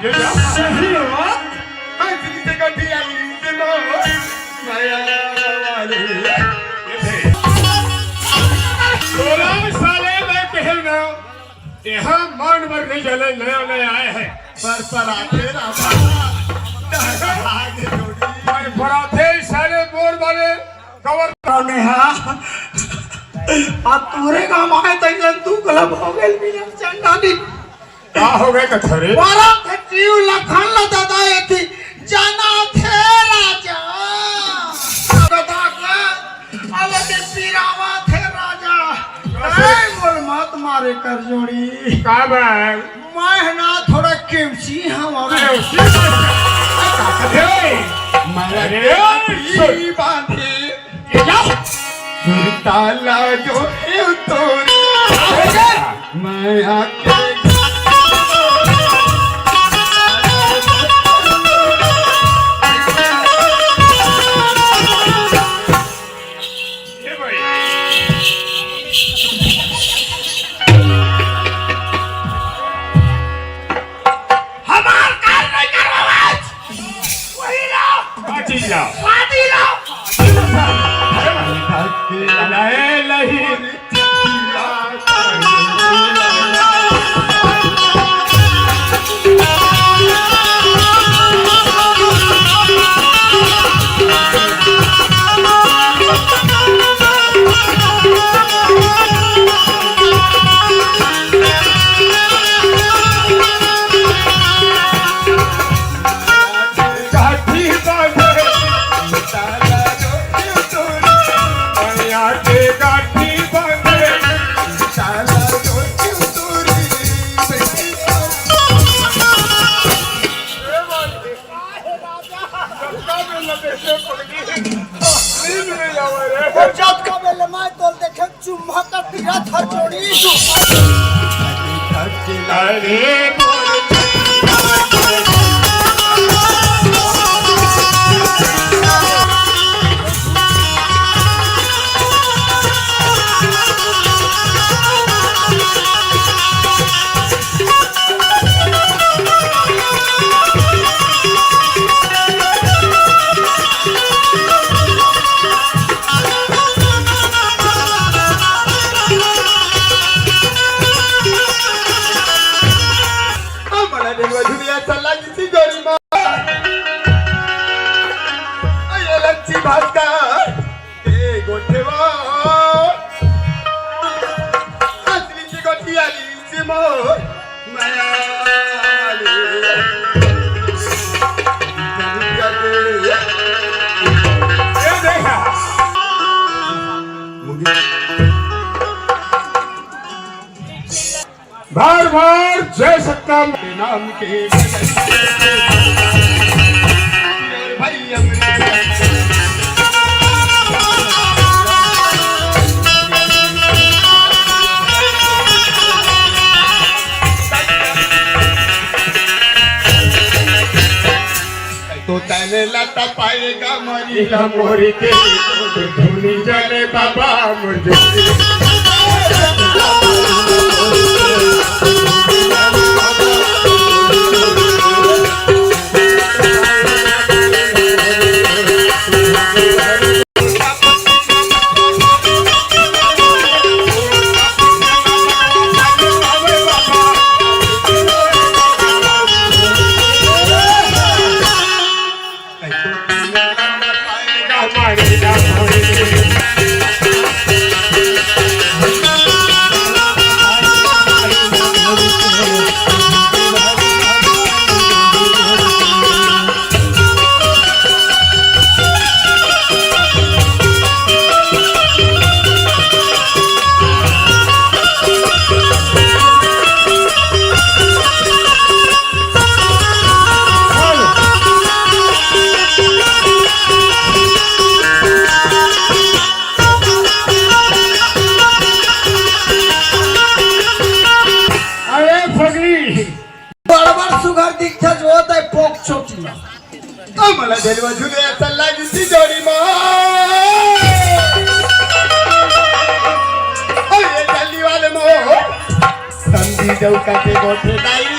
ये क्या सही हुआ। हंसली से गठी आई से मोर माया वाली सोलह साले मैं कहल गया यहाँ मान भर नहीं चले नया नया आए हैं पर आते पराठे साले बोर वाले कवर ने हाँ आ तोरे काम आए तैन तू गलब हो गेल बिना चंडाली क्या हो गए कथरे बारा खट्टीउ लखन ला दादा एथी जाना थे राजा दादा का आले के पीरावा थे राजा ए बोल मत मारे कर जोड़ी का है मैं ना थोड़ा केमसी हमारे अरे बांधे ताला जो मैं आके बार बार जय सत्तम नाम के भाई तो तने लता पाएगा मरीला मोरी के धुनी जले बाबा मुझे मला झेलवा झुले चल्ला जिसी जोडी मा ओए जल्दी वाले मो संधी चौका के गोठे दाई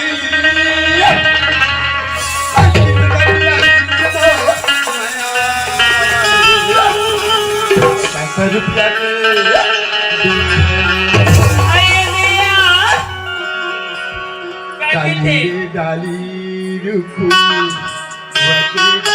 रुकू वक्र